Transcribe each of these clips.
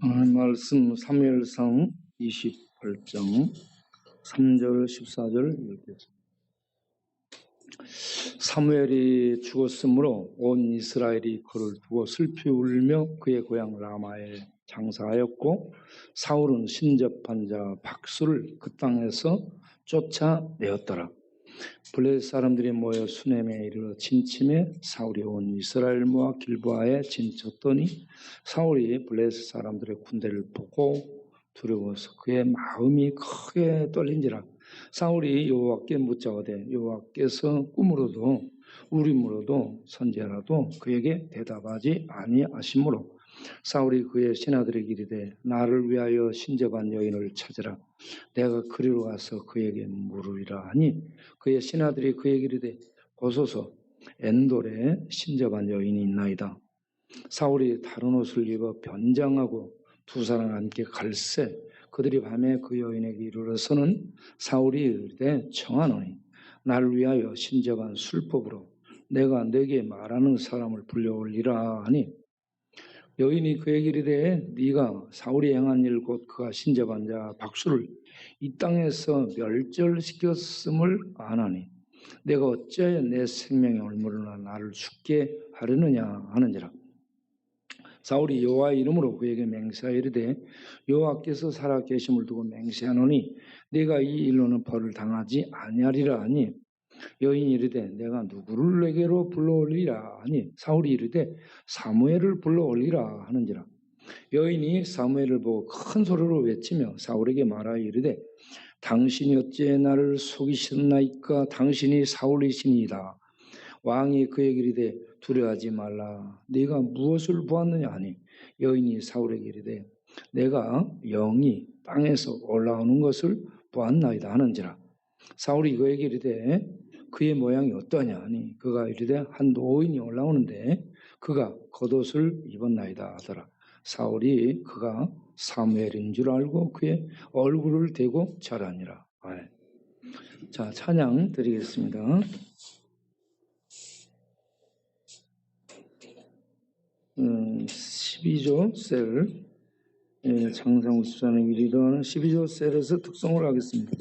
오늘 말씀 사무엘상 28장 3절 14절 읽겠습니다. 사무엘이 죽었으므로 온 이스라엘이 그를 두고 슬피 울며 그의 고향 라마에 장사하였고, 사울은 신접한 자 박수를 그 땅에서 쫓아내었더라. 블레셋 사람들이 모여 수넴에 이르러 진침해 사울이 온 이스라엘 모아 길보아에 진쳤더니, 사울이 블레셋 사람들의 군대를 보고 두려워서 그의 마음이 크게 떨린지라. 사울이 여호와께 묻자오되 여호와께서 꿈으로도 우림으로도 선지자라도 그에게 대답하지 아니하시므로, 사울이 그의 신하들에게 이르되 나를 위하여 신접한 여인을 찾으라. 내가 그리로 가서 그에게 물으리라 하니, 그의 신하들이 그에게 이르되 보소서, 엔돌에 신접한 여인이 있나이다. 사울이 다른 옷을 입어 변장하고 두 사람 함께 갈새 그들이 밤에 그 여인에게 이르러서는 사울이 이르되 청하노니 나를 위하여 신접한 술법으로 내가 네게 말하는 사람을 불러올리라 하니, 여인이 그에게 이르되 네가 사울이 행한 일 곧 그가 신접한 자 박수를 이 땅에서 멸절시켰음을 아나니 내가 어찌하여 내 생명의 얼물로나 나를 죽게 하려느냐 하는지라. 사울이 여호와의 이름으로 그에게 맹세하여 이르되 여호와께서 살아 계심을 두고 맹세하노니 네가 이 일로는 벌을 당하지 아니하리라 하니, 여인이 이르되 내가 누구를 내게로 불러올리라 하니, 사울이 이르되 사무엘을 불러올리라 하는지라. 여인이 사무엘을 보고 큰 소리로 외치며 사울에게 말하여 이르되 당신이 어찌 나를 속이셨나이까? 당신이 사울이시니이다. 왕이 그에게 이르되 두려워하지 말라. 네가 무엇을 보았느냐 하니, 여인이 사울에게 이르되 내가 영이 땅에서 올라오는 것을 보았나이다 하는지라. 사울이 그에게 이르되 그의 모양이 어떠하냐 하니, 그가 이르되 한 노인이 올라오는데 그가 겉옷을 입었나이다 하더라. 사울이 그가 사무엘인 줄 알고 그의 얼굴을 대고 절하니라. 자, 찬양 드리겠습니다. 12조 셀, 장상 54년에 이르러는 12조 셀에서 특송을 하겠습니다.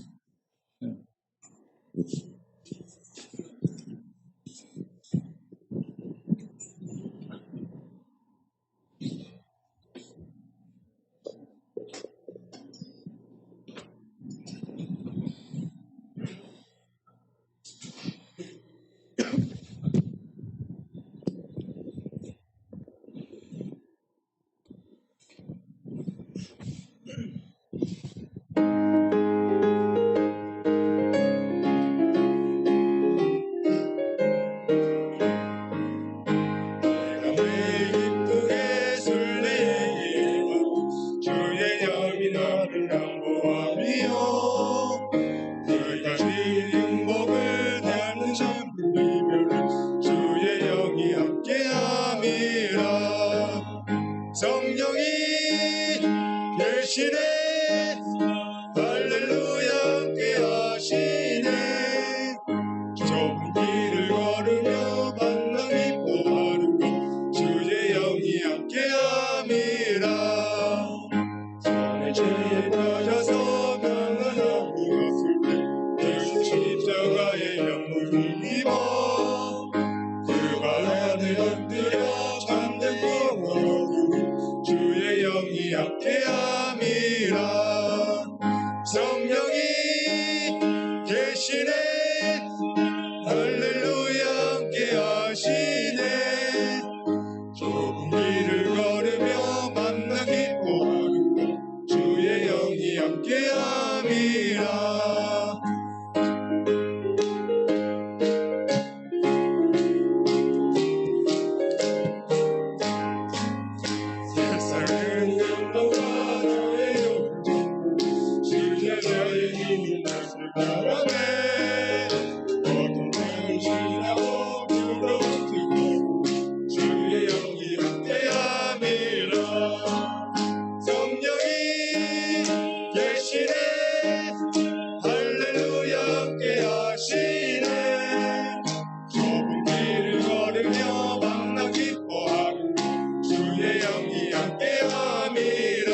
들으며 방랑 기뻐하고 주의 영이 함께함이라.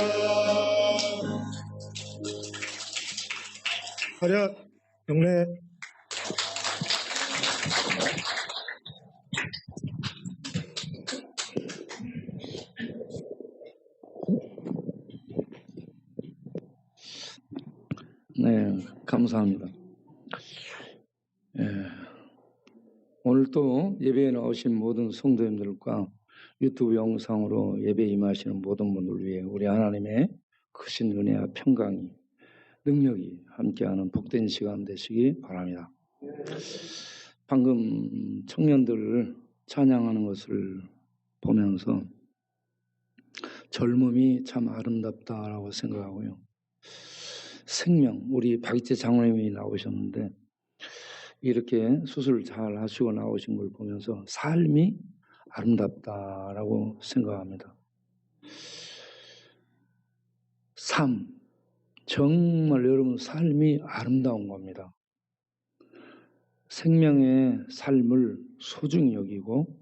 화려 경례. 네, 감사합니다. 오늘 또 예배에 나오신 모든 성도님들과 유튜브 영상으로 예배에 임하시는 모든 분들 위해 우리 하나님의 크신 은혜와 평강이 능력이 함께하는 복된 시간 되시기 바랍니다. 방금 청년들 찬양하는 것을 보면서 젊음이 참 아름답다라고 생각하고요. 생명, 우리 박이태 장로님이 나오셨는데 이렇게 수술 잘 하시고 나오신 걸 보면서 삶이 아름답다라고 생각합니다. 삶, 정말 여러분 삶이 아름다운 겁니다. 생명의 삶을 소중히 여기고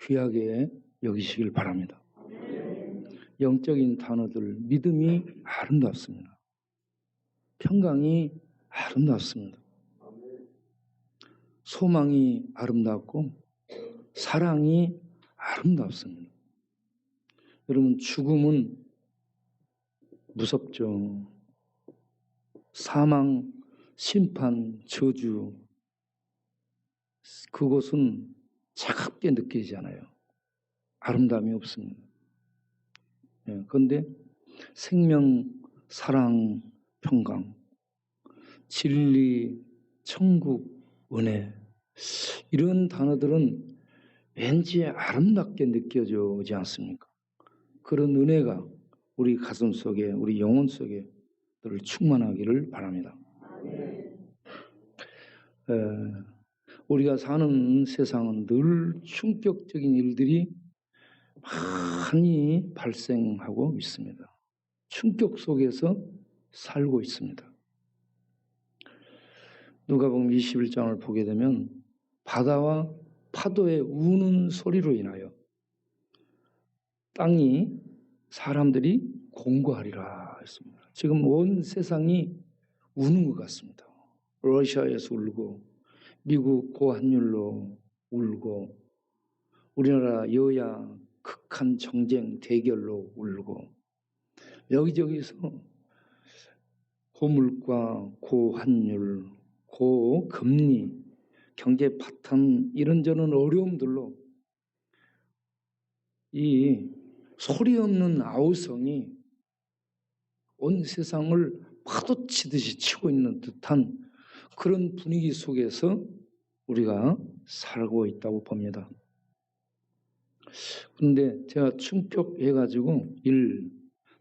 귀하게 여기시길 바랍니다. 영적인 단어들, 믿음이 아름답습니다. 평강이 아름답습니다. 소망이 아름답고 사랑이 아름답습니다. 여러분 죽음은 무섭죠. 사망, 심판, 저주 그것은 차갑게 느끼잖아요. 아름다움이 없습니다. 그런데 생명, 사랑, 평강, 진리, 천국, 은혜 이런 단어들은 왠지 아름답게 느껴지지 않습니까? 그런 은혜가 우리 가슴 속에 우리 영혼 속에 늘 충만하기를 바랍니다. 우리가 사는 세상은 늘 충격적인 일들이 많이 발생하고 있습니다. 충격 속에서 살고 있습니다. 누가복음 21장을 보게 되면 바다와 파도의 우는 소리로 인하여 땅이 사람들이 공고하리라 했습니다. 지금 온 세상이 우는 것 같습니다. 러시아에서 울고 미국 고환율로 울고 우리나라 여야 극한 정쟁 대결로 울고 여기저기서 고물가, 고환율, 고금리, 경제 파탄 이런저런 어려움들로 이 소리 없는 아우성이 온 세상을 파도치듯이 치고 있는 듯한 그런 분위기 속에서 우리가 살고 있다고 봅니다. 그런데 제가 충격해가지고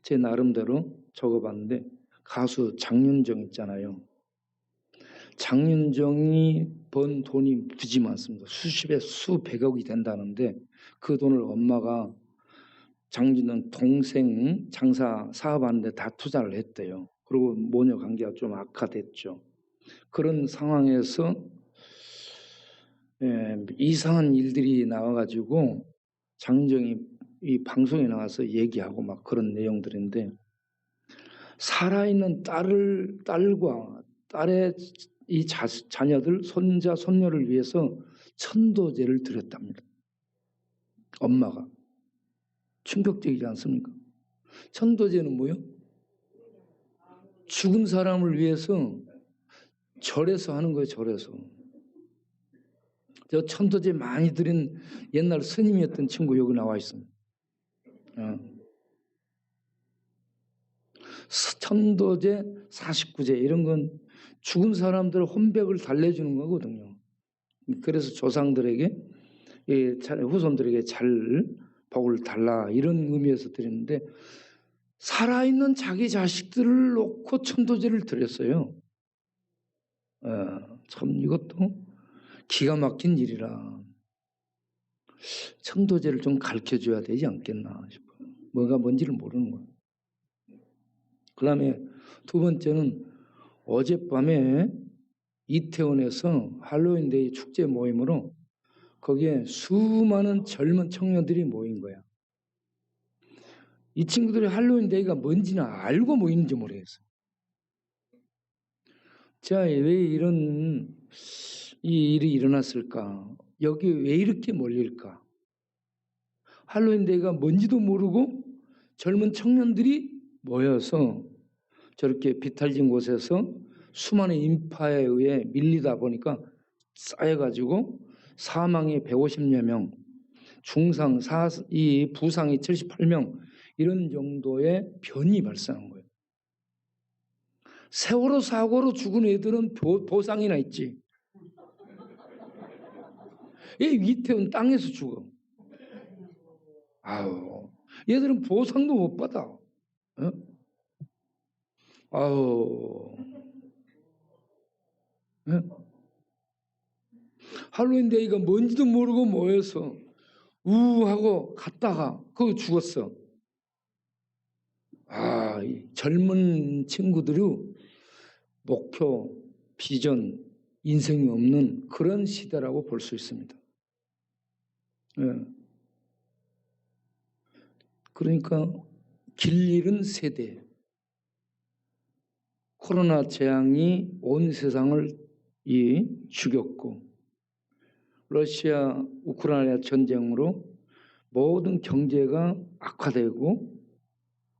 제 나름대로 적어봤는데 가수 장윤정 있잖아요. 장윤정이 번 돈이 무지 많습니다. 수십에 수백억이 된다는데 그 돈을 엄마가 장윤정 동생 장사 사업하는데 다 투자를 했대요. 그리고 모녀 관계가 좀 악화됐죠. 그런 상황에서 이상한 일들이 나와가지고 장윤정이 이 방송에 나와서 얘기하고 막 그런 내용들인데 살아있는 딸과 딸의 이 자녀들, 손자, 손녀를 위해서 천도제를 드렸답니다. 엄마가. 충격적이지 않습니까? 천도제는 뭐예요? 죽은 사람을 위해서 절에서 하는 거예요, 절에서. 저 천도제 많이 드린 옛날 스님이었던 친구 여기 나와 있습니다. 천도제, 49제 이런 건 죽은 사람들 혼백을 달래주는 거거든요. 그래서 조상들에게 후손들에게 잘 복을 달라 이런 의미에서 드리는데 살아있는 자기 자식들을 놓고 천도제를 드렸어요. 참 이것도 기가 막힌 일이라 천도제를 좀 가르쳐줘야 되지 않겠나 싶어요. 뭐가 뭔지를 모르는 거예요. 그 다음에 두 번째는 어젯밤에 이태원에서 할로윈데이 축제 모임으로 거기에 수많은 젊은 청년들이 모인 거야. 이 친구들이 할로윈 데이가 뭔지는 알고 모이는지 모르겠어요. 자, 왜 이런 이 일이 일어났을까? 여기 왜 이렇게 몰릴까? 할로윈 데이가 뭔지도 모르고 젊은 청년들이 모여서 저렇게 비탈진 곳에서 수많은 인파에 의해 밀리다 보니까 쌓여가지고 사망이 150여 명, 중상, 부상이 78명 이런 정도의 변이 발생한 거예요. 세월호 사고로 죽은 애들은 보상이나 있지. 얘 이태원 땅에서 죽어. 아우, 얘들은 보상도 못 받아. 어? 아우, 어? 할로윈 데이가 뭔지도 모르고 모여서 우하고 갔다가 그거 죽었어. 아, 이 젊은 친구들이 목표, 비전, 인생이 없는 그런 시대라고 볼 수 있습니다. 예. 그러니까 길 잃은 세대. 코로나 재앙이 온 세상을 죽였고 러시아 우크라이나 전쟁으로 모든 경제가 악화되고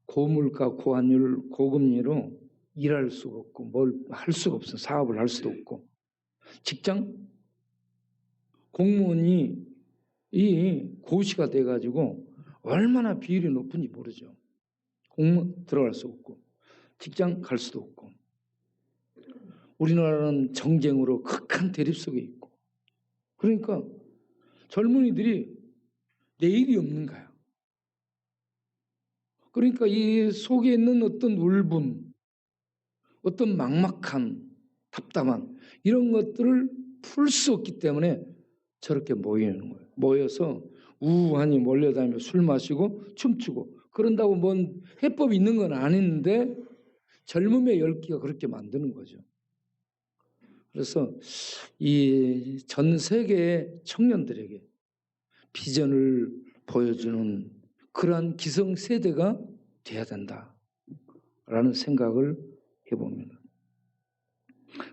고물가, 고환율, 고금리로 일할 수가 없고 뭘 할 수가 없어. 사업을 할 수도 없고 직장 공무원이 이 고시가 돼가지고 얼마나 비율이 높은지 모르죠. 공무원 들어갈 수 없고 직장 갈 수도 없고 우리나라는 정쟁으로 극한 대립 속에 있고 그러니까 젊은이들이 내일이 없는 거야. 그러니까 이 속에 있는 어떤 울분, 어떤 막막한, 답답한 이런 것들을 풀 수 없기 때문에 저렇게 모이는 거예요. 모여서 우하니 몰려다니며 술 마시고 춤추고 그런다고 뭔 해법이 있는 건 아닌데 젊음의 열기가 그렇게 만드는 거죠. 그래서 이 전 세계의 청년들에게 비전을 보여주는 그러한 기성세대가 돼야 된다라는 생각을 해봅니다.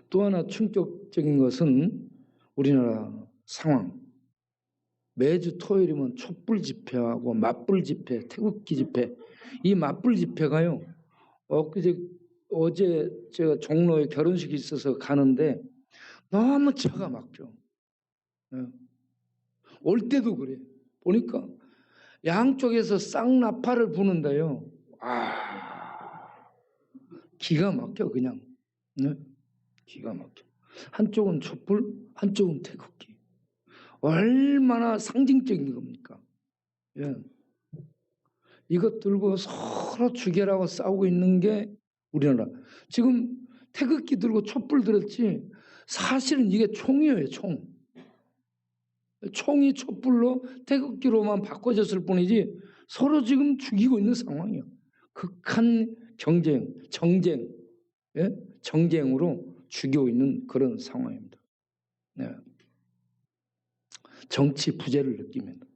또 하나 충격적인 것은 우리나라 상황. 매주 토요일이면 촛불 집회하고 맞불 집회, 태극기 집회. 이 맞불 집회가요. 어제 제가 종로에 결혼식이 있어서 가는데 너무 차가 막혀. 올 때도 그래. 보니까 양쪽에서 쌍나파를 부는데요. 기가 막혀 그냥. 네? 기가 막혀. 한쪽은 촛불, 한쪽은 태극기. 얼마나 상징적인 겁니까? 예. 이것 들고 서로 죽여라고 싸우고 있는 게 우리나라. 지금 태극기 들고 촛불 들었지 사실은 이게 총이에요, 총. 총이 촛불로 태극기로만 바꿔졌을 뿐이지 서로 지금 죽이고 있는 상황이에요. 극한 정쟁, 예? 정쟁으로 죽이고 있는 그런 상황입니다. 네. 정치 부재를 느낍니다.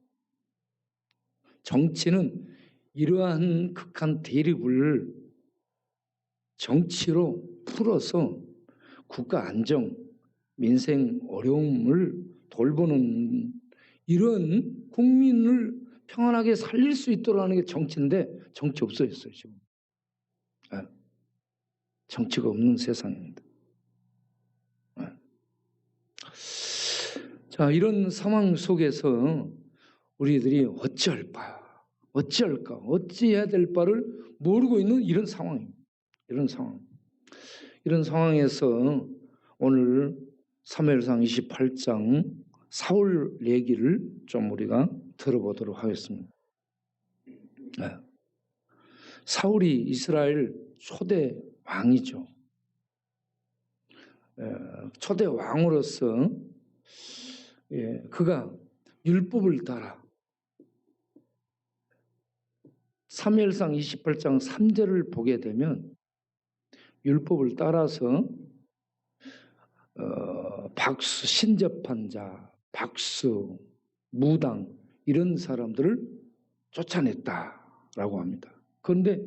정치는 이러한 극한 대립을 정치로 풀어서 국가 안정, 민생 어려움을 돌보는 이런 국민을 평안하게 살릴 수 있도록 하는 게 정치인데 정치 없어졌어요 지금. 정치가 없는 세상입니다. 자, 이런 상황 속에서 우리들이 어찌할까, 어찌해야 될 바를 모르고 있는 이런 상황입니다. 이런 상황에서 오늘 사무엘상 28장 사울 얘기를 좀 우리가 들어보도록 하겠습니다. 사울이 이스라엘 초대 왕이죠. 초대 왕으로서 그가 율법을 따라 사무엘상 28장 3절을 보게 되면 율법을 따라서 박수, 신접한 자, 박수, 무당 이런 사람들을 쫓아냈다라고 합니다. 그런데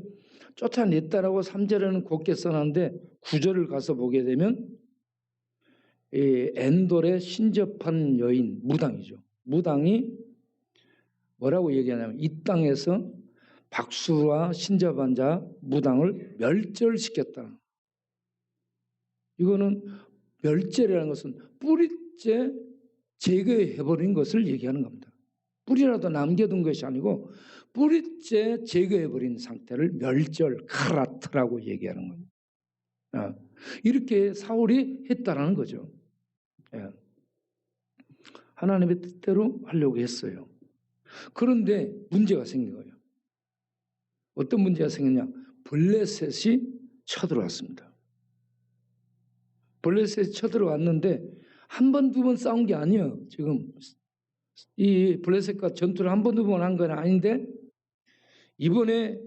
쫓아냈다라고 3절에는 곱게 써놨는데 9절을 가서 보게 되면 이 엔돌에 신접한 여인, 무당이죠. 무당이 뭐라고 얘기하냐면 이 땅에서 박수와 신접한 자 무당을 멸절시켰다. 이거는 멸절이라는 것은 뿌리째 제거해버린 것을 얘기하는 겁니다. 뿌리라도 남겨둔 것이 아니고 뿌리째 제거해버린 상태를 멸절, 카라트라고 얘기하는 거예요. 이렇게 사울이 했다라는 거죠. 하나님의 뜻대로 하려고 했어요. 그런데 문제가 생긴 거예요. 어떤 문제가 생겼냐? 블레셋이 쳐들어왔습니다. 블레셋이 쳐들어왔는데 한 번, 두 번 싸운 게 아니에요. 지금 이 블레셋과 전투를 한 번, 두 번 한 건 아닌데 이번에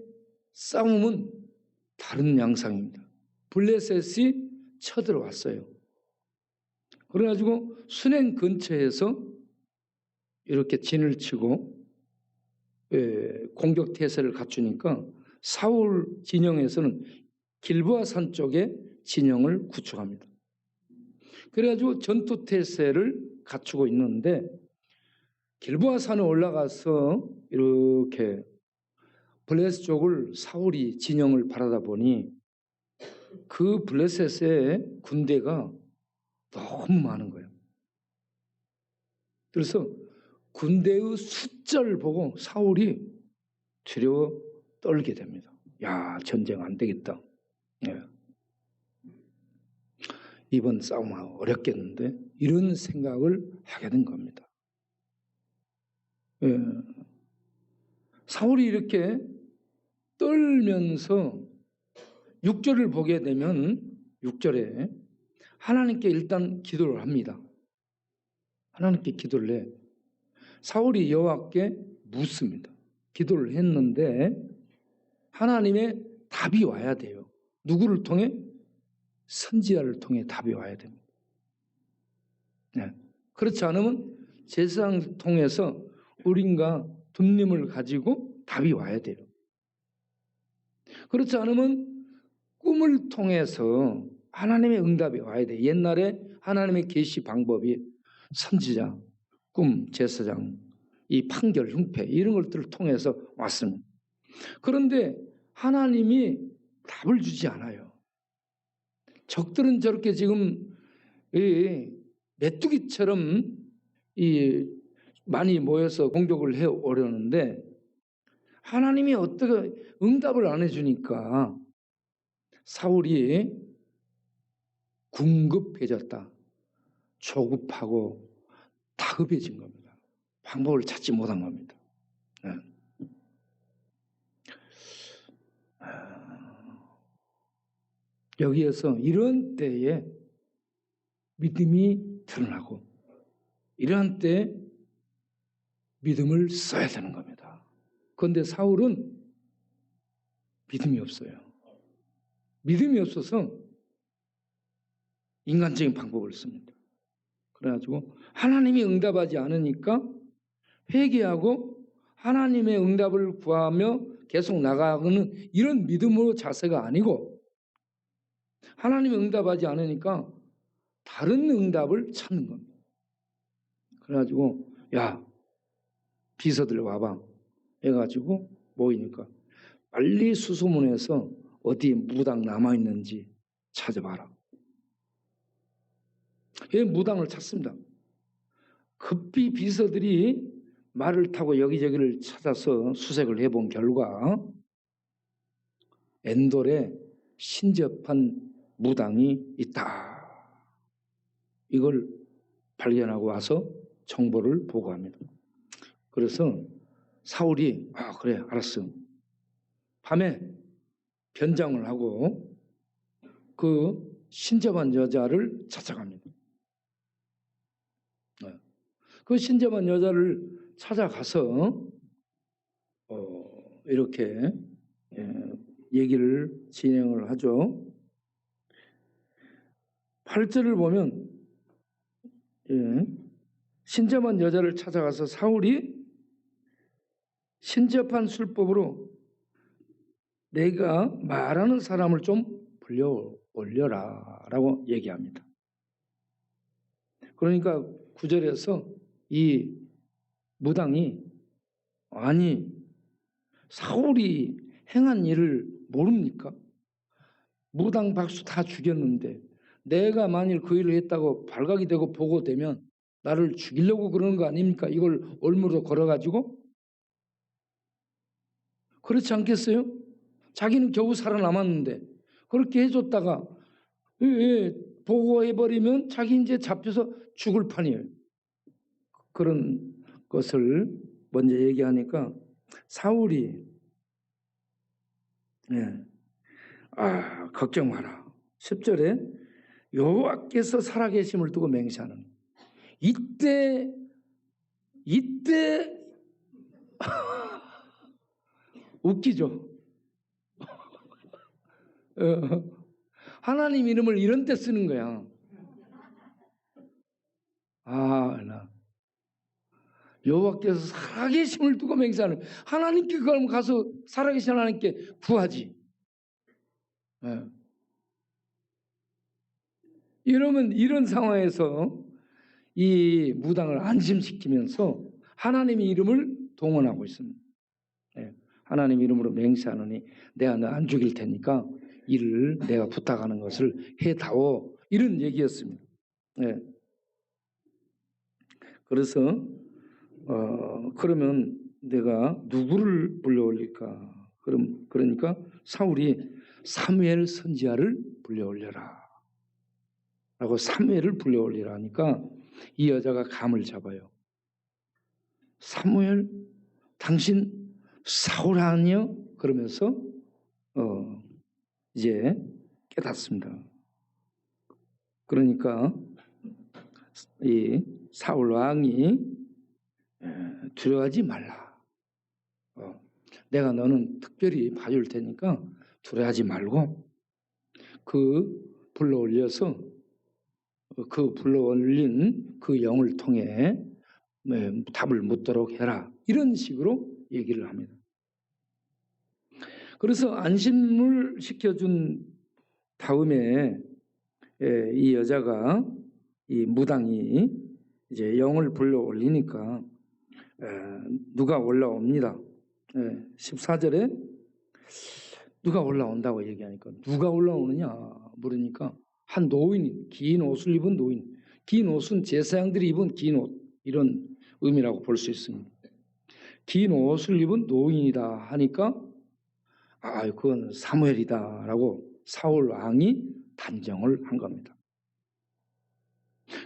싸움은 다른 양상입니다. 블레셋이 쳐들어왔어요. 그래가지고 수냉 근처에서 이렇게 진을 치고 공격 태세를 갖추니까 사울 진영에서는 길보아 산 쪽에 진영을 구축합니다. 그래가지고 전투 태세를 갖추고 있는데 길보아 산에 올라가서 이렇게 블레셋 쪽을 사울이 진영을 바라다 보니 그 블레셋의 군대가 너무 많은 거예요. 그래서 군대의 숫자를 보고 사울이 두려워 떨게 됩니다. 야, 전쟁 안 되겠다. 이번 싸움 어렵겠는데 이런 생각을 하게 된 겁니다. 사울이 이렇게 떨면서 6절을 보게 되면 6절에 하나님께 일단 기도를 합니다. 하나님께 기도를 해. 사울이 여호와께 묻습니다. 기도를 했는데 하나님의 답이 와야 돼요. 누구를 통해? 선지자를 통해 답이 와야 됩니다. 그렇지 않으면 제사장 통해서 우린과 둠님을 가지고 답이 와야 돼요. 그렇지 않으면 꿈을 통해서 하나님의 응답이 와야 돼요. 옛날에 하나님의 계시 방법이 선지자, 꿈, 제사장, 이 판결, 흉패 이런 것들을 통해서 왔습니다. 그런데 하나님이 답을 주지 않아요. 적들은 저렇게 지금 메뚜기처럼 많이 모여서 공격을 해오려는데 하나님이 어떻게 응답을 안 해주니까 사울이 궁급해졌다. 조급하고 다급해진 겁니다. 방법을 찾지 못한 겁니다. 여기에서 이런 때에 믿음이 드러나고 이러한 때에 믿음을 써야 되는 겁니다. 그런데 사울은 믿음이 없어요. 믿음이 없어서 인간적인 방법을 씁니다. 그래가지고 하나님이 응답하지 않으니까 회개하고 하나님의 응답을 구하며 계속 나가는 이런 믿음으로 자세가 아니고 하나님이 응답하지 않으니까 다른 응답을 찾는 겁니다. 그래가지고 야 비서들 와봐 해가지고 모이니까 빨리 수소문해서 어디 무당 남아있는지 찾아봐라. 무당을 찾습니다. 급히 비서들이 말을 타고 여기저기를 찾아서 수색을 해본 결과 엔돌에 신접한 무당이 있다. 이걸 발견하고 와서 정보를 보고합니다. 그래서 사울이 그래 알았어. 밤에 변장을 하고 그 신접한 여자를 찾아갑니다. 그 신접한 여자를 찾아가서 이렇게 얘기를 진행을 하죠. 8절을 보면 신접한 여자를 찾아가서 사울이 신접한 술법으로 내가 말하는 사람을 좀 불러 올려라 라고 얘기합니다. 그러니까 9절에서 이 무당이 아니 사울이 행한 일을 모릅니까? 무당 박수 다 죽였는데 내가 만일 그 일을 했다고 발각이 되고 보고되면 나를 죽이려고 그러는 거 아닙니까? 이걸 올무로 걸어가지고 그렇지 않겠어요? 자기는 겨우 살아남았는데 그렇게 해줬다가 보고해버리면 자기 이제 잡혀서 죽을 판이에요. 그런 것을 먼저 얘기하니까 사울이 걱정 마라. 10절에 여호와께서 살아계심을 두고 맹세하는 이때 웃기죠. 하나님 이름을 이런 때 쓰는 거야. 여호와께서 살아계심을 두고 맹세하는 하나님께 그럼 가서 살아계신 하나님께 구하지. 이러면 이런 상황에서 이 무당을 안심시키면서 하나님의 이름을 동원하고 있습니다. 하나님 이름으로 맹세하노니 내가 너 안 죽일 테니까 이를 내가 부탁하는 것을 해다오 이런 얘기였습니다. 그래서 그러면 내가 누구를 불러올릴까? 그러니까 사울이 사무엘 선지자를 불러올려라 라고 사무엘을 불러올리라 하니까 이 여자가 감을 잡아요. 사무엘 당신 사울 아니요? 그러면서 이제 깨닫습니다. 그러니까 이 사울 왕이 두려워하지 말라. 내가 너는 특별히 봐줄 테니까 두려워하지 말고 그 불러올려서 그 불러올린 그 영을 통해 답을 묻도록 해라. 이런 식으로 얘기를 합니다. 그래서 안심을 시켜준 다음에 이 여자가 이 무당이 이제 영을 불러 올리니까 누가 올라옵니다. 14절에 누가 올라온다고 얘기하니까 누가 올라오느냐 물으니까 한 노인이 긴 옷을 입은 노인, 긴 옷은 제사장들이 입은 긴 옷 이런 의미라고 볼 수 있습니다. 긴 옷을 입은 노인이다 하니까 그건 사무엘이다라고 사울 왕이 단정을 한 겁니다.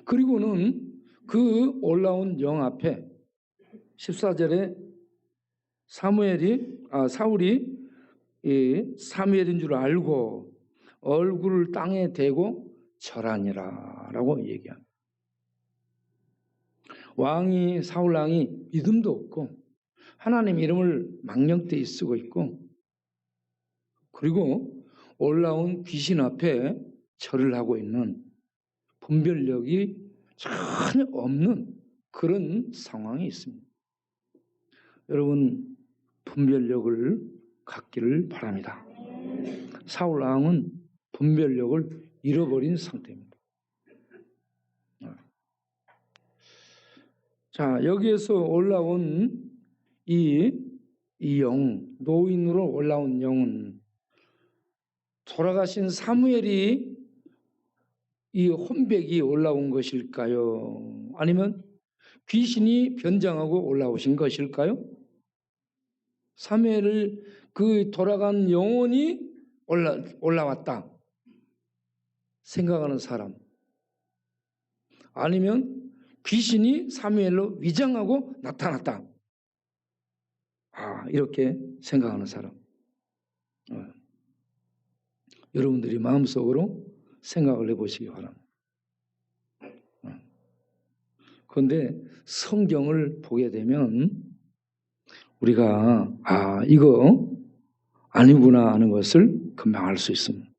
그리고는 그 올라온 영 앞에 14절에 사울이 사무엘인 줄 알고 얼굴을 땅에 대고 절하니라 라고 얘기합니다. 사울 왕이 믿음도 없고 하나님 이름을 망령되이 쓰고 있고 그리고 올라온 귀신 앞에 절을 하고 있는 분별력이 전혀 없는 그런 상황이 있습니다. 여러분 분별력을 갖기를 바랍니다. 사울 왕은 분별력을 잃어버린 상태입니다. 자, 여기에서 올라온 이 영, 노인으로 올라온 영은 돌아가신 사무엘이 이 혼백이 올라온 것일까요? 아니면 귀신이 변장하고 올라오신 것일까요? 사무엘을 그 돌아간 영혼이 올라왔다 생각하는 사람, 아니면 귀신이 사무엘로 위장하고 나타났다 이렇게 생각하는 사람. 여러분들이 마음속으로 생각을 해보시기 바랍니다. 그런데 성경을 보게 되면 우리가 이거 아니구나 하는 것을 금방 알 수 있습니다.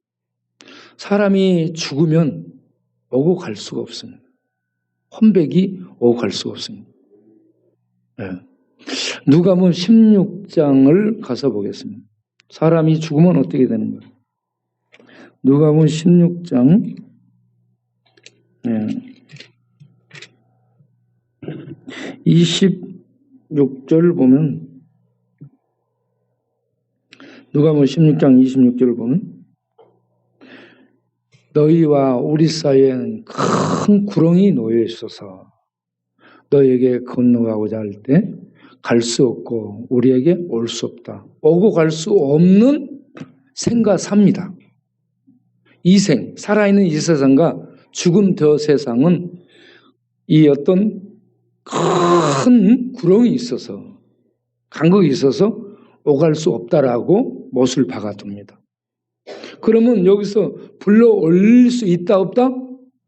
사람이 죽으면 오고 갈 수가 없습니다. 혼백이 오갈 수가 없습니다. 네. 누가복음 16장을 가서 보겠습니다. 사람이 죽으면 어떻게 되는 거예요? 누가복음 16장 26절 보면, 누가복음 16장 26절 보면, 너희와 우리 사이에는 큰 구렁이 놓여 있어서 너희에게 건너가고자 할 때 갈 수 없고 우리에게 올 수 없다. 오고 갈 수 없는 생과 삽니다. 이 생, 살아있는 이 세상과 죽음 저 세상은 이 어떤 큰 구렁이 있어서, 간극이 있어서 오갈 수 없다라고 못을 박아둡니다. 그러면 여기서 불러 올릴 수 있다 없다?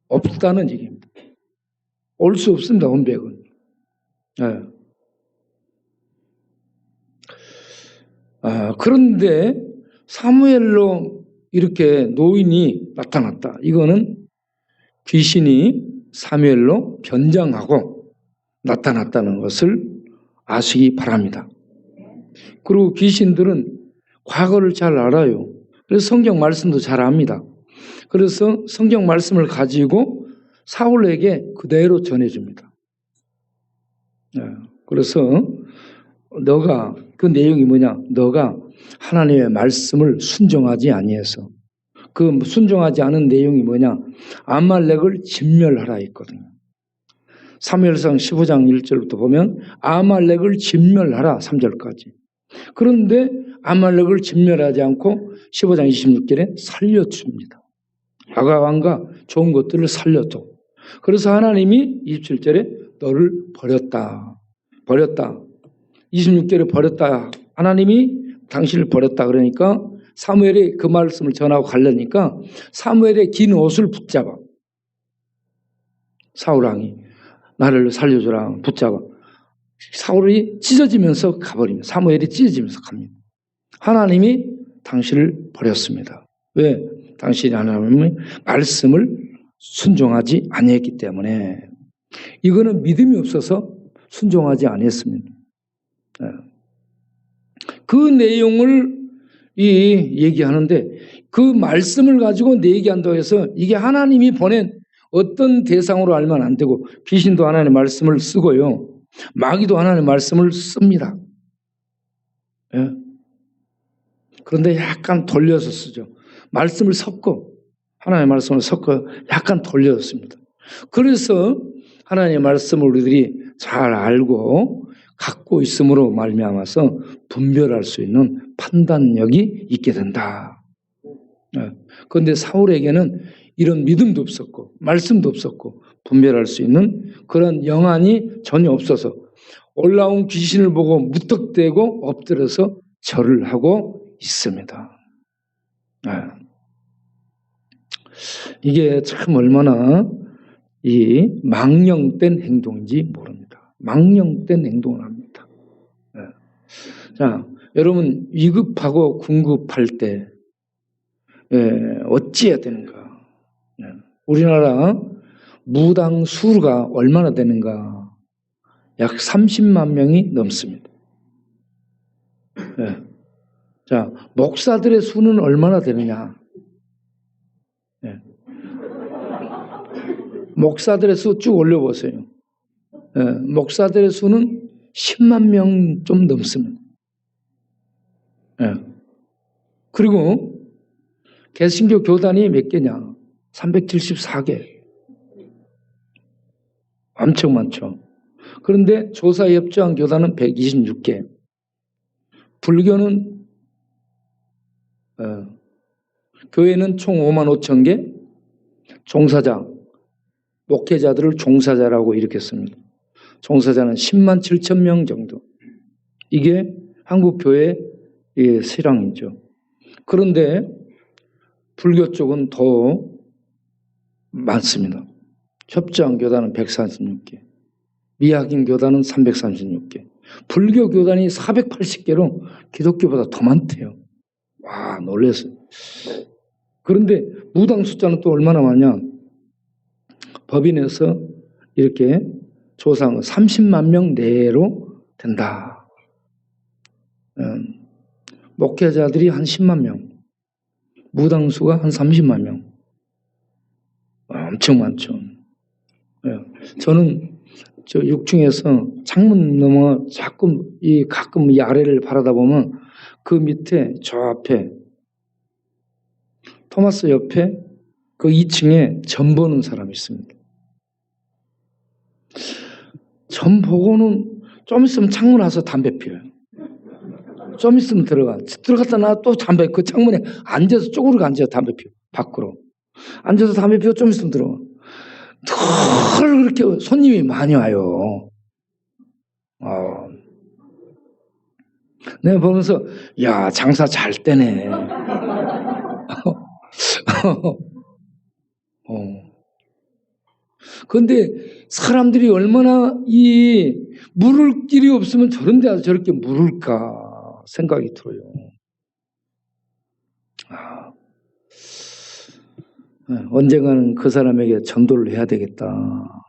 없다는 얘기입니다. 올 수 없습니다. 혼백은. 네. 그런데 사무엘로 이렇게 노인이 나타났다. 이거는 귀신이 사무엘로 변장하고 나타났다는 것을 아시기 바랍니다. 그리고 귀신들은 과거를 잘 알아요. 그래서 성경 말씀도 잘 압니다. 그래서 성경 말씀을 가지고 사울에게 그대로 전해줍니다. 그래서 너가, 그 내용이 뭐냐? 너가 하나님의 말씀을 순종하지 아니해서, 그 순종하지 않은 내용이 뭐냐? 아말렉을 진멸하라 했거든요. 사무엘상 15장 1절부터 보면 아말렉을 진멸하라 3절까지. 그런데 아말렉을 진멸하지 않고 15장 26절에 살려줍니다. 아가왕과 좋은 것들을 살려줘. 그래서 하나님이 27절에 너를 버렸다. 26절에 버렸다. 하나님이 당신을 버렸다. 그러니까 사무엘이 그 말씀을 전하고 가려니까 사무엘의 긴 옷을 붙잡아. 사울왕이 나를 살려주라 붙잡아. 사울이 찢어지면서 가버립니다. 사무엘이 찢어지면서 갑니다. 하나님이 당신을 버렸습니다. 왜? 당신이 하나님의 말씀을 순종하지 아니했기 때문에. 이거는 믿음이 없어서 순종하지 아니했습니다. 그 내용을 얘기하는데, 그 말씀을 가지고 내 얘기한다고 해서 이게 하나님이 보낸 어떤 대상으로 알면 안 되고, 귀신도 하나님의 말씀을 쓰고요, 마귀도 하나님의 말씀을 씁니다. 그런데 약간 돌려서 쓰죠. 말씀을 섞어, 하나님의 말씀을 섞어 약간 돌려서 씁니다. 그래서 하나님의 말씀을 우리들이 잘 알고 갖고 있음으로 말미암아서 분별할 수 있는 판단력이 있게 된다. 그런데 사울에게는 이런 믿음도 없었고 말씀도 없었고 분별할 수 있는 그런 영안이 전혀 없어서 올라온 귀신을 보고 무턱대고 엎드려서 절을 하고 있습니다. 이게 참 얼마나 이 망령된 행동인지 모릅니다. 망령된 행동을 합니다. 자, 여러분 위급하고 궁급할 때 어찌해야 되는가? 우리나라 무당 수가 얼마나 되는가? 약 30만 명이 넘습니다. 자, 목사들의 수는 얼마나 되느냐? 목사들의 수 쭉 올려보세요. 목사들의 수는 10만 명 좀 넘습니다. 그리고 개신교 교단이 몇 개냐? 374개. 엄청 많죠. 그런데 조사에 협조한 교단은 126개. 불교는 교회는 총 5만 5천 개. 종사자, 목회자들을 종사자라고 일으켰습니다. 종사자는 10만 7천 명 정도. 이게 한국 교회의 실황이죠. 그런데 불교 쪽은 더 많습니다. 협조한 교단은 146개, 미학인 교단은 336개, 불교 교단이 480개로 기독교보다 더 많대요. 와, 놀랐어요. 그런데 무당 숫자는 또 얼마나 많냐? 법인에서 이렇게 조상 30만 명 내로 된다. 목회자들이 한 10만 명, 무당수가 한 30만 명. 엄청 많죠. 저는 저 육중에서 창문 넘어 가끔 이 아래를 바라다 보면 그 밑에 저 앞에 토마스 옆에 그 2층에 점 보는 사람이 있습니다. 점 보고는 좀 있으면 창문 와서 담배 피워요. 좀 있으면 들어갔다 나와 또 담배 그 창문에 앉아서 쪼그리고 앉아서 담배 피워. 밖으로 앉아서 담배 피워. 좀 있으면 들어와. 늘 그렇게 손님이 많이 와요. 내가 보면서 야 장사 잘 되네. 그런데 사람들이 얼마나 이 물을 길이 없으면 저런 데 와서 저렇게 물을까 생각이 들어요. 언젠가는 그 사람에게 전도를 해야 되겠다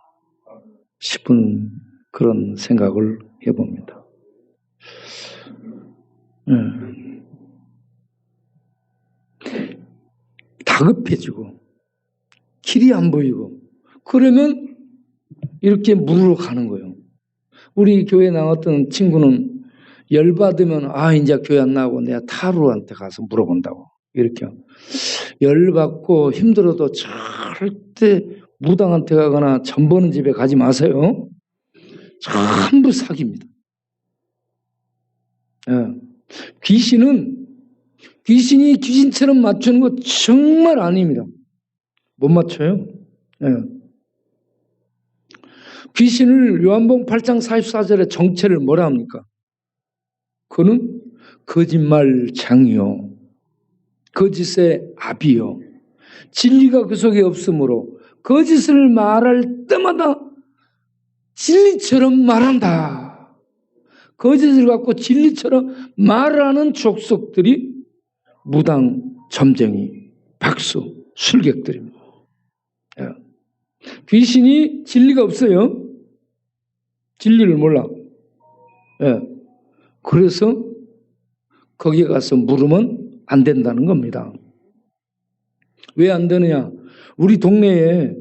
싶은 그런 생각을 해봅니다. 다급해지고 길이 안 보이고 그러면 이렇게 물으러 가는 거예요. 우리 교회 나왔던 친구는 열받으면 이제 교회 안 나오고 내가 타로한테 가서 물어본다고. 이렇게 열받고 힘들어도 절대 무당한테 가거나 점 보는 집에 가지 마세요. 전부 사기입니다. 귀신이 귀신처럼 맞추는 거 정말 아닙니다. 못 맞춰요. 귀신을 요한복음 8장 44절에 정체를 뭐라 합니까? 그는 거짓말장이요 거짓의 아비요 진리가 그 속에 없으므로 거짓을 말할 때마다 진리처럼 말한다. 거짓을 갖고 진리처럼 말하는 족속들이 무당, 점쟁이, 박수, 술객들입니다. 귀신이 진리가 없어요. 진리를 몰라. 그래서 거기에 가서 물으면 안 된다는 겁니다. 왜 안 되느냐? 우리 동네에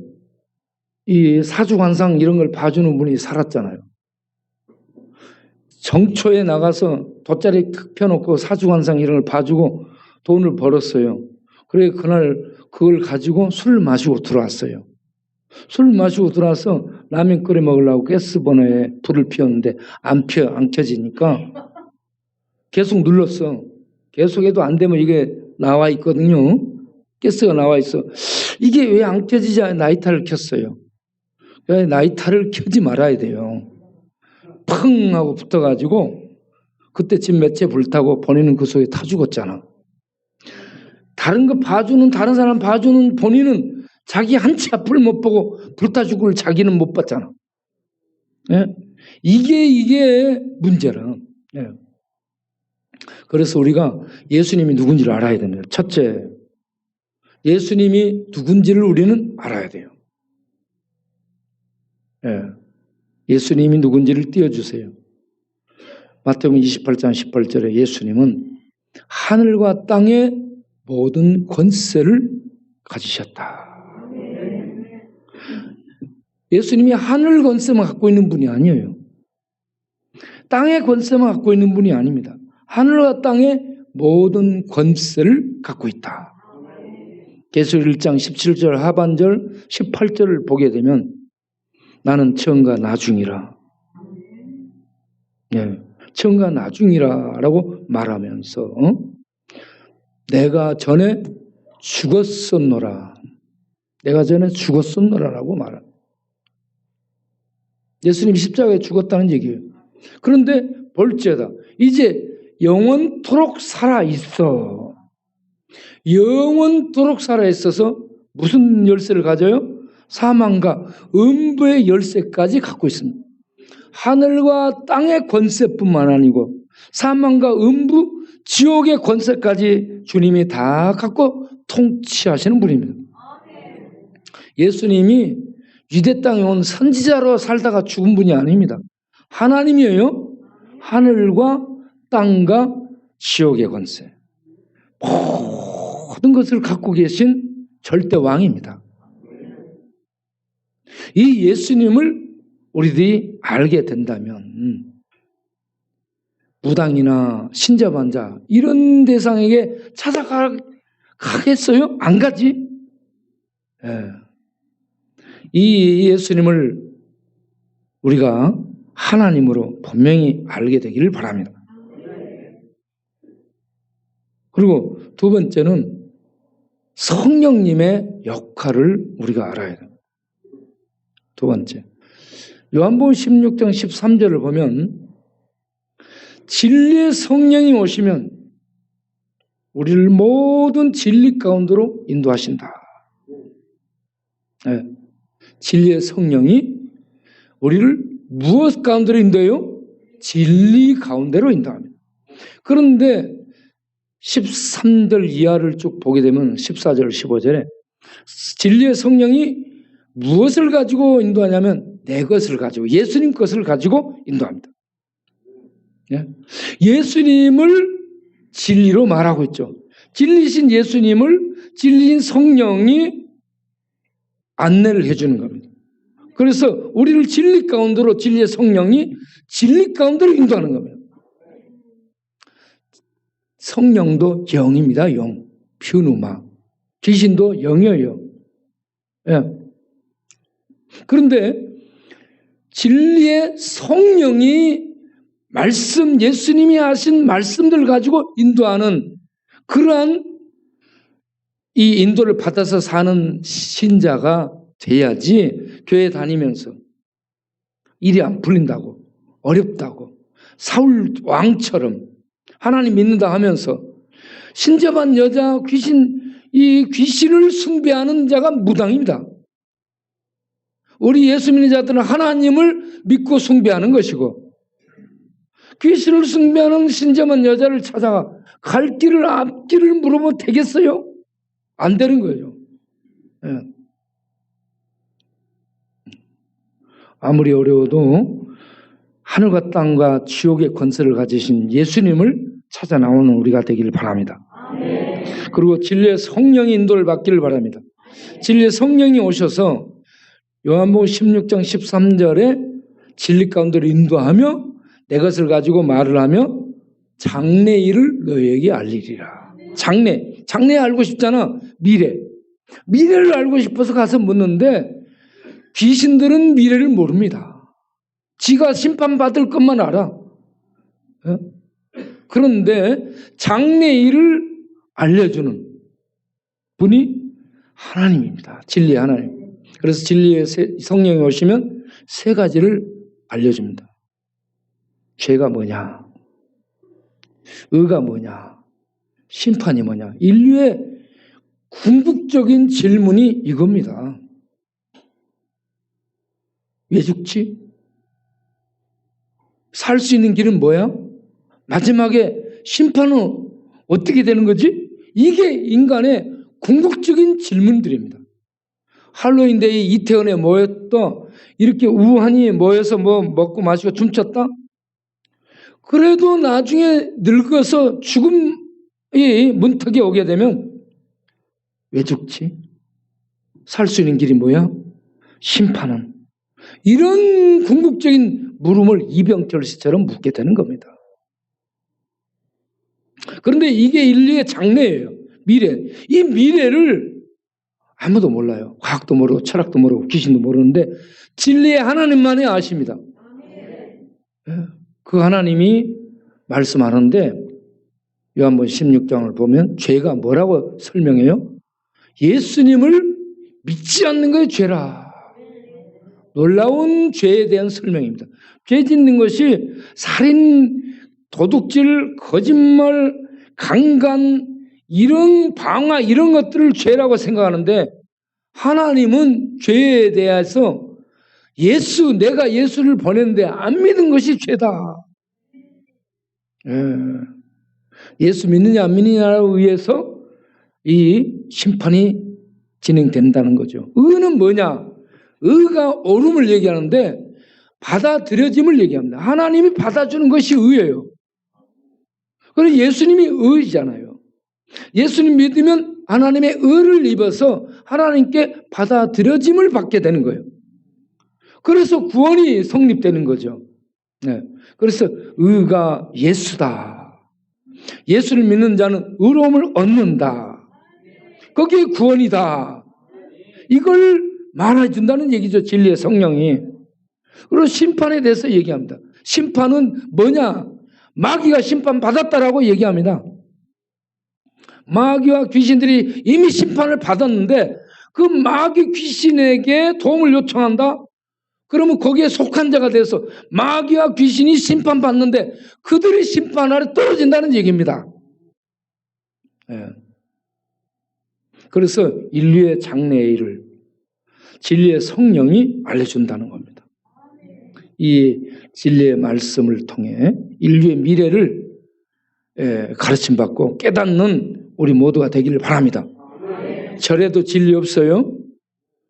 이 사주관상 이런 걸 봐주는 분이 살았잖아요. 정초에 나가서 돗자리 탁 펴놓고 사주관상 이런 걸 봐주고 돈을 벌었어요. 그래 그날 그걸 가지고 술 마시고 들어왔어요. 술 마시고 들어와서 라면 끓여 먹으려고 가스버너에 불을 피웠는데 안 켜지니까 계속 눌렀어. 계속 해도 안 되면 이게 나와 있거든요. 가스가 나와 있어. 이게 왜 안 켜지지? 나이타를 켰어요. 나이타를 켜지 말아야 돼요. 팡 하고 붙어가지고 그때 집 몇째 불타고 본인은 그 속에 타 죽었잖아. 다른 사람 봐주는 본인은 자기 한 치 앞을 못 보고 불타 죽을 자기는 못 봤잖아. 이게 문제라. 그래서 우리가 예수님이 누군지를 알아야 됩니다. 첫째, 예수님이 누군지를 우리는 알아야 돼요. 예수님이 누군지를 띄워주세요. 마태복음 28장 18절에 예수님은 하늘과 땅의 모든 권세를 가지셨다. 예수님이 하늘 권세만 갖고 있는 분이 아니에요. 땅의 권세만 갖고 있는 분이 아닙니다. 하늘과 땅의 모든 권세를 갖고 있다. 계시록 1장 17절 하반절 18절을 보게 되면 나는 처음과 나중이라. 처음과 나중이라라고 말하면서 내가 전에 죽었었노라. 내가 전에 죽었었노라라고 말합니다. 예수님 십자가에 죽었다는 얘기예요. 그런데 볼지어다 이제 영원토록 살아있어. 영원토록 살아있어서 무슨 열쇠를 가져요? 사망과 음부의 열쇠까지 갖고 있습니다. 하늘과 땅의 권세뿐만 아니고 사망과 음부, 지옥의 권세까지 주님이 다 갖고 통치하시는 분입니다. 예수님이 유대 땅에 온 선지자로 살다가 죽은 분이 아닙니다. 하나님이에요. 하늘과 땅과 지옥의 권세, 모든 것을 갖고 계신 절대 왕입니다. 이 예수님을 우리들이 알게 된다면 무당이나 신자반자 이런 대상에게 찾아가겠어요? 안 가지? 이 예수님을 우리가 하나님으로 분명히 알게 되기를 바랍니다. 그리고 두 번째는 성령님의 역할을 우리가 알아야 됩니다. 두 번째, 요한복음 16장 13절을 보면 진리의 성령이 오시면 우리를 모든 진리 가운데로 인도하신다. 네. 진리의 성령이 우리를 무엇 가운데로 인도해요? 진리 가운데로 인도합니다. 그런데 13절 이하를 쭉 보게 되면 14절, 15절에 진리의 성령이 무엇을 가지고 인도하냐면 내 것을 가지고, 예수님 것을 가지고 인도합니다. 예수님을 진리로 말하고 있죠. 진리신 예수님을 진리인 성령이 안내를 해주는 겁니다. 그래서 우리를 진리 가운데로, 진리의 성령이 진리 가운데로 인도하는 겁니다. 성령도 영입니다. 영, 퓨누마. 귀신도 영이에요. 그런데 진리의 성령이 말씀, 예수님이 하신 말씀들 가지고 인도하는 그러한 이 인도를 받아서 사는 신자가 돼야지 교회 다니면서 일이 안 풀린다고, 어렵다고, 사울 왕처럼 하나님 믿는다 하면서 신접한 여자 이 귀신을 숭배하는 자가 무당입니다. 우리 예수 믿는 자들은 하나님을 믿고 숭배하는 것이고, 귀신을 숭배하는 신접한 여자를 찾아가 갈 길을 앞길을 물어보면 되겠어요? 안 되는 거예요. 아무리 어려워도 하늘과 땅과 지옥의 권세를 가지신 예수님을 찾아 나오는 우리가 되기를 바랍니다. 그리고 진리의 성령의 인도를 받기를 바랍니다. 진리의 성령이 오셔서 요한복음 16장 13절에 진리 가운데로 인도하며 내 것을 가지고 말을 하며 장래 일을 너희에게 알리리라. 장래 알고 싶잖아. 미래를 알고 싶어서 가서 묻는데 귀신들은 미래를 모릅니다. 지가 심판받을 것만 알아. 그런데 장래 일을 알려주는 분이 하나님입니다. 진리의 하나님. 그래서 진리의 성령이 오시면 세 가지를 알려줍니다. 죄가 뭐냐? 의가 뭐냐? 심판이 뭐냐? 인류의 궁극적인 질문이 이겁니다. 왜 죽지? 살 수 있는 길은 뭐야? 마지막에 심판은 어떻게 되는 거지? 이게 인간의 궁극적인 질문들입니다. 할로윈데이 이태원에 모였다. 이렇게 우한히 모여서 뭐 먹고 마시고 춤췄다. 그래도 나중에 늙어서 죽음이 문턱에 오게 되면 왜 죽지? 살 수 있는 길이 뭐야? 심판은. 이런 궁극적인 물음을 이병철씨처럼 묻게 되는 겁니다. 그런데 이게 인류의 장래예요. 미래. 이 미래를 아무도 몰라요. 과학도 모르고 철학도 모르고 귀신도 모르는데 진리의 하나님만이 아십니다. 그 하나님이 말씀하는데 요한복음 16장을 보면 죄가 뭐라고 설명해요? 예수님을 믿지 않는 것이 죄라. 놀라운 죄에 대한 설명입니다. 죄 짓는 것이 살인, 도둑질, 거짓말, 강간, 이런 방화, 이런 것들을 죄라고 생각하는데 하나님은 죄에 대해서 내가 예수를 보냈는데 안 믿은 것이 죄다. 예수 믿느냐 안 믿느냐에 의해서 이 심판이 진행된다는 거죠. 의는 뭐냐? 의가 옳음을 얘기하는데 받아들여짐을 얘기합니다. 하나님이 받아주는 것이 의예요. 그래서 예수님이 의잖아요. 예수님 믿으면 하나님의 의를 입어서 하나님께 받아들여짐을 받게 되는 거예요. 그래서 구원이 성립되는 거죠. 네. 그래서 의가 예수다. 예수를 믿는 자는 의로움을 얻는다. 거기에 구원이다. 이걸 말해준다는 얘기죠. 진리의 성령이. 그리고 심판에 대해서 얘기합니다. 심판은 뭐냐? 마귀가 심판받았다라고 얘기합니다. 마귀와 귀신들이 이미 심판을 받았는데 그 마귀 귀신에게 도움을 요청한다? 그러면 거기에 속한 자가 돼서 마귀와 귀신이 심판받는데 그들이 심판 아래 떨어진다는 얘기입니다. 예. 그래서 인류의 장래의 일을 진리의 성령이 알려준다는 겁니다. 이 진리의 말씀을 통해 인류의 미래를 가르침받고 깨닫는 우리 모두가 되기를 바랍니다. 절에도 진리 없어요.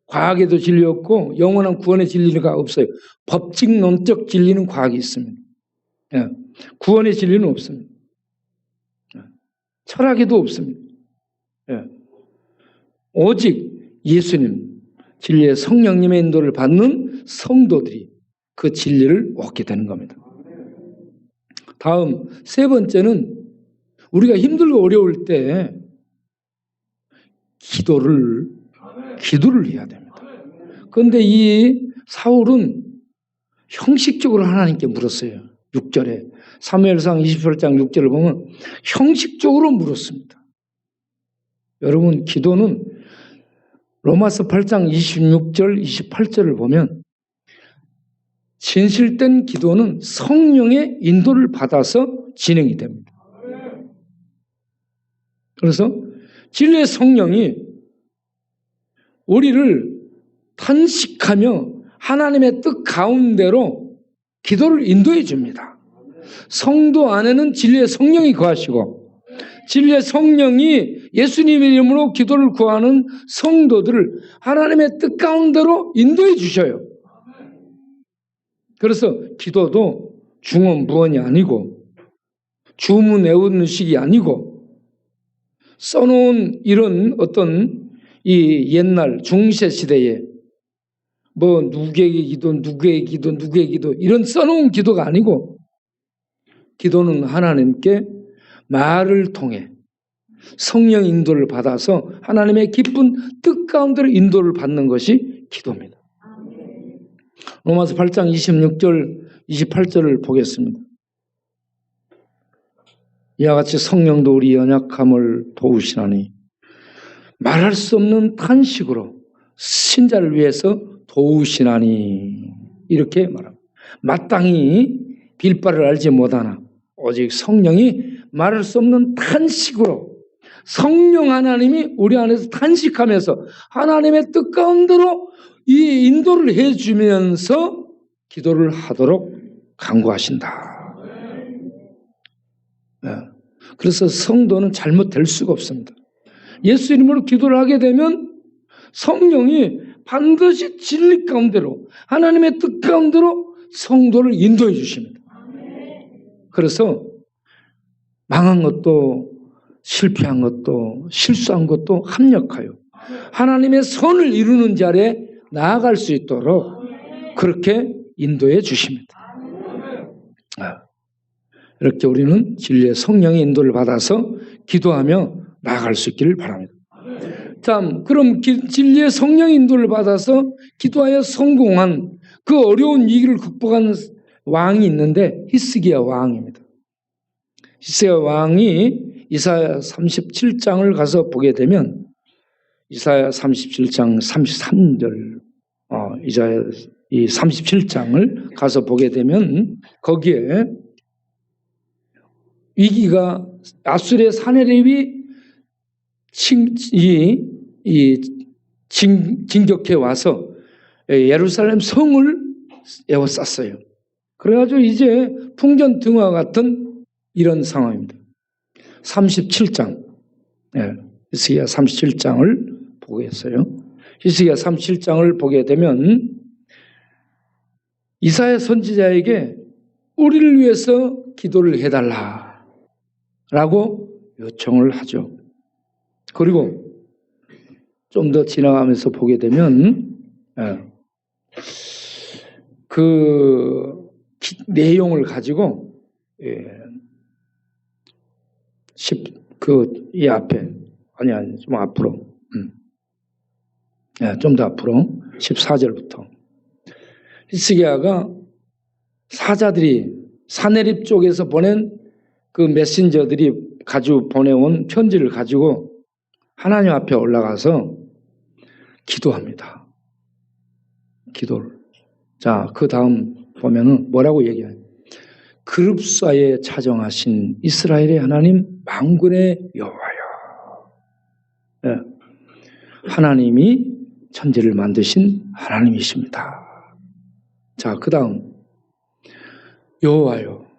과학에도 진리 없고 영원한 구원의 진리가 없어요. 법칙론적 진리는 과학이 있습니다. 구원의 진리는 없습니다. 철학에도 없습니다. 오직 예수님, 진리의 성령님의 인도를 받는 성도들이 그 진리를 얻게 되는 겁니다. 다음 세 번째는 우리가 힘들고 어려울 때 기도를 해야 됩니다. 그런데 이 사울은 형식적으로 하나님께 물었어요. 6절에 사무엘상 28장 6절을 보면 형식적으로 물었습니다. 여러분 기도는 로마서 8장 26절 28절을 보면 진실된 기도는 성령의 인도를 받아서 진행이 됩니다. 그래서 진리의 성령이 우리를 탄식하며 하나님의 뜻 가운데로 기도를 인도해 줍니다. 성도 안에는 진리의 성령이 거하시고 진리의 성령이 예수님의 이름으로 기도를 구하는 성도들을 하나님의 뜻 가운데로 인도해 주셔요. 그래서 기도도 중언부언이 아니고 주문 외우는 식이 아니고 써놓은 이런 어떤 이 옛날 중세 시대에 뭐 누구에게 기도, 누구에게 기도, 누구에게 기도 이런 써놓은 기도가 아니고 기도는 하나님께 말을 통해 성령 인도를 받아서 하나님의 기쁜 뜻 가운데로 인도를 받는 것이 기도입니다. 로마서 8장 26절, 28절을 보겠습니다. 이와 같이 성령도 우리 연약함을 도우시나니 말할 수 없는 탄식으로 신자를 위해서 도우시나니 이렇게 말합니다. 마땅히 빌 바를 알지 못하나 오직 성령이 말할 수 없는 탄식으로 성령 하나님이 우리 안에서 탄식하면서 하나님의 뜻 가운데로 이 인도를 해주면서 기도를 하도록 간구하신다. 그래서 성도는 잘못될 수가 없습니다. 예수 이름으로 기도를 하게 되면 성령이 반드시 진리 가운데로 하나님의 뜻 가운데로 성도를 인도해 주십니다. 그래서 망한 것도 실패한 것도 실수한 것도 합력하여 하나님의 선을 이루는 자리에 나아갈 수 있도록 그렇게 인도해 주십니다. 이렇게 우리는 진리의 성령의 인도를 받아서 기도하며 나아갈 수 있기를 바랍니다. 참, 그럼 진리의 성령의 인도를 받아서 기도하여 성공한 그 어려운 위기를 극복한 왕이 있는데 히스기야 왕입니다. 히스기야 왕이 이사야 37장을 가서 보게 되면 이사야 37장 33절 이사야 이 37장을 가서 보게 되면 거기에 위기가 아수르의 사내립이 진격해 와서 예루살렘 성을 에워쌌어요. 그래가지고 이제 풍전등화 같은 이런 상황입니다. 37장, 히스기야 37장을 보겠어요. 히스기야 37장을 보게 되면 이사야 선지자에게 우리를 위해서 기도를 해달라라고 요청을 하죠. 그리고 좀 더 지나가면서 보게 되면 그 내용을 가지고 이 앞에 아니 좀 앞으로 좀 더 앞으로 14절부터 히스기야가 사자들이 사내립 쪽에서 보낸 그 메신저들이 가지고 보내온 편지를 가지고 하나님 앞에 올라가서 기도합니다. 기도를. 자, 그 다음 보면은 뭐라고 얘기해요? 그룹사에 차정하신 이스라엘의 하나님 만군의 여호와여. 하나님이 천지를 만드신 하나님이십니다. 자, 그 다음 여호와여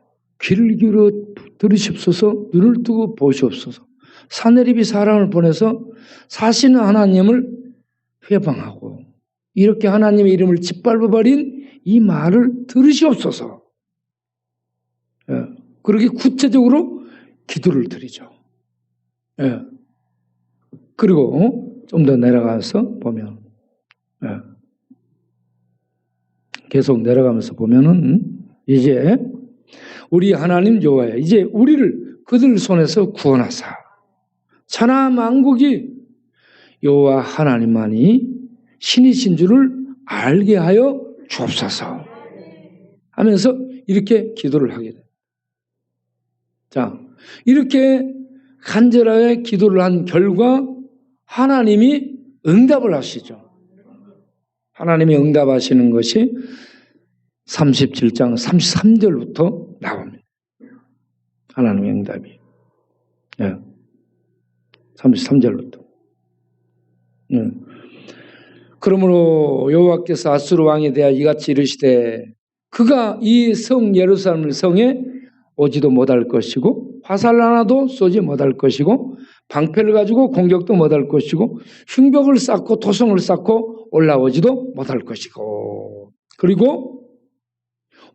귀를 기울여 들으십소서. 눈을 뜨고 보시옵소서. 사내립이 사람을 보내서 사시는 하나님을 회방하고 이렇게 하나님의 이름을 짓밟아버린 이 말을 들으시옵소서. 그렇게 구체적으로 기도를 드리죠. 그리고 좀 더 내려가서 보면 계속 내려가면서 보면은 이제 우리 하나님 여호와여 이제 우리를 그들 손에서 구원하사 천하 만국이 여호와 하나님만이 신이신 줄을 알게 하여 주옵소서 하면서 이렇게 기도를 하게 돼요. 자, 이렇게 간절하게 기도를 한 결과 하나님이 응답을 하시죠. 하나님이 응답하시는 것이 37장 33절부터 나옵니다. 하나님의 응답이. 33절부터. 그러므로 여호와께서 아수르 왕에 대하여 이같이 이르시되 그가 이 성 예루살렘 성에 오지도 못할 것이고 화살 하나도 쏘지 못할 것이고 방패를 가지고 공격도 못할 것이고 흉벽을 쌓고 토성을 쌓고 올라오지도 못할 것이고 그리고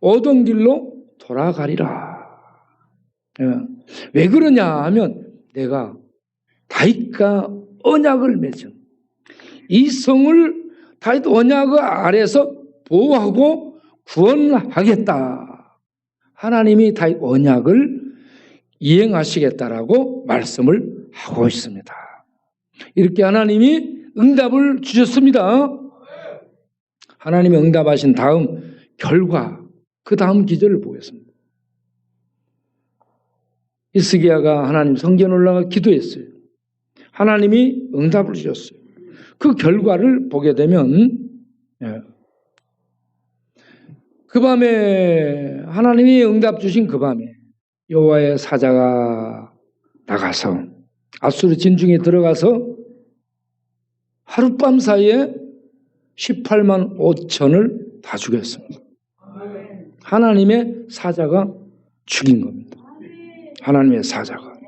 오던 길로 돌아가리라. 왜 그러냐 하면 내가 다윗과 언약을 맺은 이 성을 다윗 언약 아래에서 보호하고 구원하겠다. 하나님이 다윗 언약을 이행하시겠다라고 말씀을 하고 있습니다. 이렇게 하나님이 응답을 주셨습니다. 하나님이 응답하신 다음 결과 그 다음 기절을 보겠습니다. 히스기야가 하나님 성전에 올라가 기도했어요. 하나님이 응답을 주셨어요. 그 결과를 보게 되면 그 밤에 하나님이 응답 주신 그 밤에 여호와의 사자가 나가서 아수르 진중에 들어가서 하룻밤 사이에 18만 5천을 다 죽였습니다. 하나님의 사자가 죽인 겁니다. 하나님의 사자가.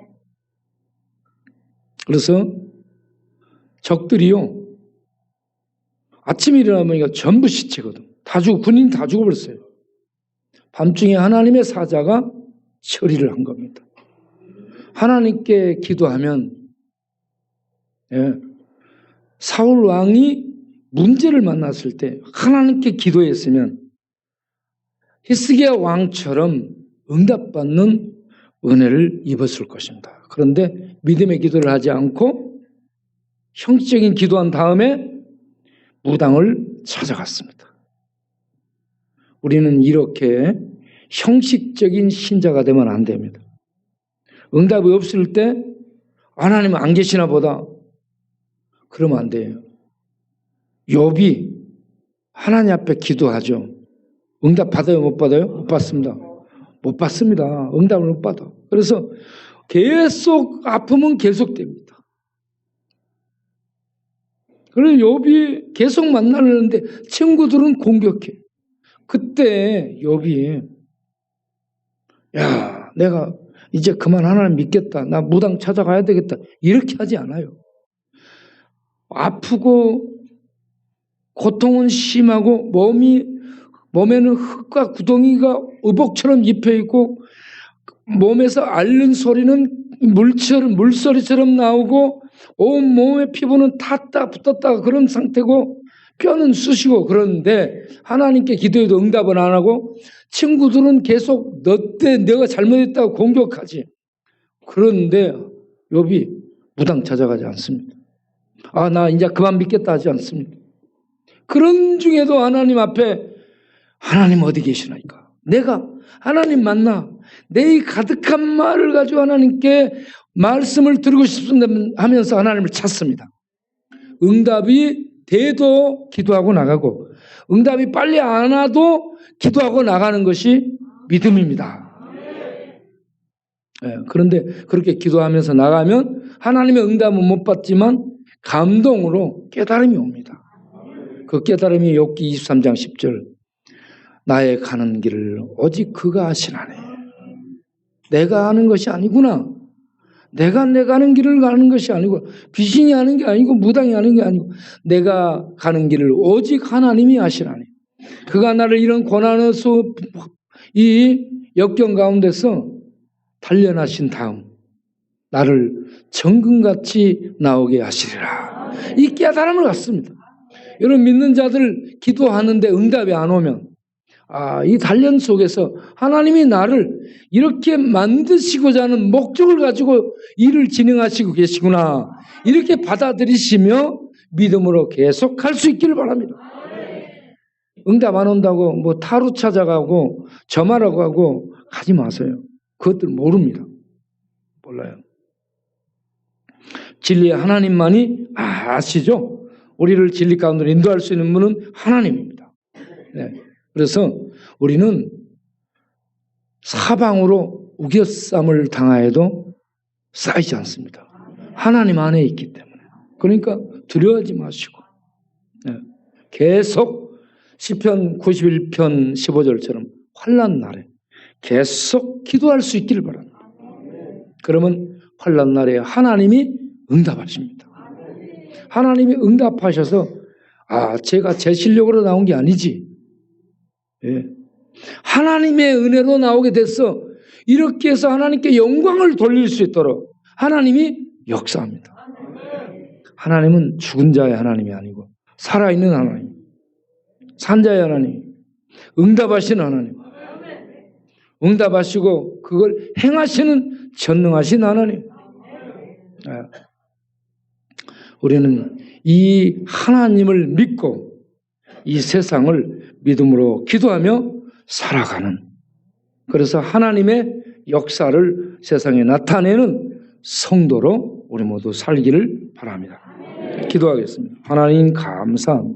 그래서 적들이요 아침에 일어나보니까 전부 시체거든. 군인 다 죽어버렸어요. 밤중에 하나님의 사자가 처리를 한 겁니다. 하나님께 기도하면 사울 왕이 문제를 만났을 때 하나님께 기도했으면 히스기야 왕처럼 응답받는 은혜를 입었을 것입니다. 그런데 믿음의 기도를 하지 않고 형식적인 기도한 다음에 무당을 찾아갔습니다. 우리는 이렇게 형식적인 신자가 되면 안 됩니다. 응답이 없을 때 하나님은 안 계시나 보다. 그러면 안 돼요. 욥이 하나님 앞에 기도하죠. 응답 받아요? 못 받아요? 못 받습니다. 못 받습니다. 응답을 못 받아. 그래서 계속 아픔은 계속됩니다. 그래서 욥이 계속 만나는데 친구들은 공격해. 그때 욥이 야 내가 이제 그만 하나님 믿겠다. 나 무당 찾아가야 되겠다. 이렇게 하지 않아요. 아프고 고통은 심하고 몸에는 흙과 구덩이가 의복처럼 입혀있고 몸에서 앓는 소리는 물소리처럼 나오고 온 몸의 피부는 탔다 붙었다 그런 상태고 뼈는 쑤시고 그러는데 하나님께 기도해도 응답은 안 하고 친구들은 계속 내가 잘못했다고 공격하지. 그런데 욥이 무당 찾아가지 않습니다. 나 이제 그만 믿겠다 하지 않습니다. 그런 중에도 하나님 앞에 하나님 어디 계시나이까? 내가 하나님 만나 내 이 가득한 말을 가지고 하나님께 말씀을 드리고 싶습니다 하면서 하나님을 찾습니다. 응답이 돼도 기도하고 나가고 응답이 빨리 안 와도 기도하고 나가는 것이 믿음입니다. 그런데 그렇게 기도하면서 나가면 하나님의 응답은 못 받지만 감동으로 깨달음이 옵니다. 그 깨달음이 욥기 23장 10절 나의 가는 길을 오직 그가 아시나니 내가 아는 것이 아니구나. 내가 가는 길을 가는 것이 아니고 귀신이 하는 게 아니고 무당이 하는 게 아니고 내가 가는 길을 오직 하나님이 아시나니 그가 나를 이런 고난에서 이 역경 가운데서 단련하신 다음 나를 정금같이 나오게 하시리라. 이 깨달음을 갖습니다. 여러분 믿는 자들 기도하는데 응답이 안 오면 이 단련 속에서 하나님이 나를 이렇게 만드시고자 하는 목적을 가지고 일을 진행하시고 계시구나. 이렇게 받아들이시며 믿음으로 계속 갈 수 있기를 바랍니다. 응답 안 온다고 뭐 타로 찾아가고 점하라고 하고 가지 마세요. 그것들 모릅니다. 몰라요. 진리의 하나님만이 아시죠? 우리를 진리 가운데로 인도할 수 있는 분은 하나님입니다. 네. 그래서 우리는 사방으로 우겨쌈을 당하여도 쌓이지 않습니다. 하나님 안에 있기 때문에. 그러니까 두려워하지 마시고 계속 시편 91편 15절처럼 환난 날에 계속 기도할 수 있기를 바랍니다. 그러면 환난 날에 하나님이 응답하십니다. 하나님이 응답하셔서 제가 제 실력으로 나온 게 아니지. 하나님의 은혜로 나오게 됐어. 이렇게 해서 하나님께 영광을 돌릴 수 있도록 하나님이 역사합니다. 하나님은 죽은 자의 하나님이 아니고 살아있는 하나님, 산자의 하나님, 응답하시는 하나님, 응답하시고 그걸 행하시는 전능하신 하나님. 우리는 이 하나님을 믿고 이 세상을 믿음으로 기도하며 살아가는, 그래서 하나님의 역사를 세상에 나타내는 성도로 우리 모두 살기를 바랍니다. 기도하겠습니다. 하나님 감사합니다.